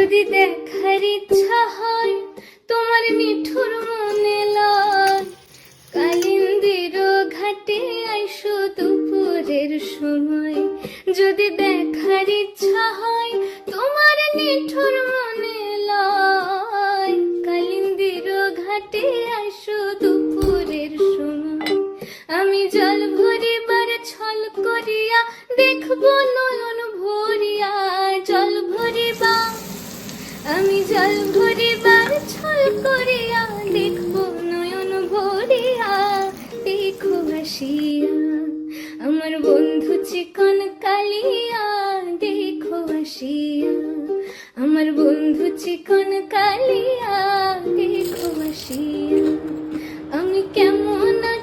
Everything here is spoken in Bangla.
যদি দেখার ইচ্ছা হয় তোমার নিঠুর মনে লয়, কালিন্দির ঘাটে আইসো দুপুরের সময়। যদি দেখার ইচ্ছা হয় তোমার নিঠুর মনে লয়, কালিন্দির ঘাটে আইসো দুপুরের সময়। আমি জল ভরিবার ছল করিয়া দেখবো নয়ন ভরিয়া, জল ভরিবা আমি জল ভরিবার ছল করিয়া দেখবো নয়ন ভরিয়া। দেখো হাসি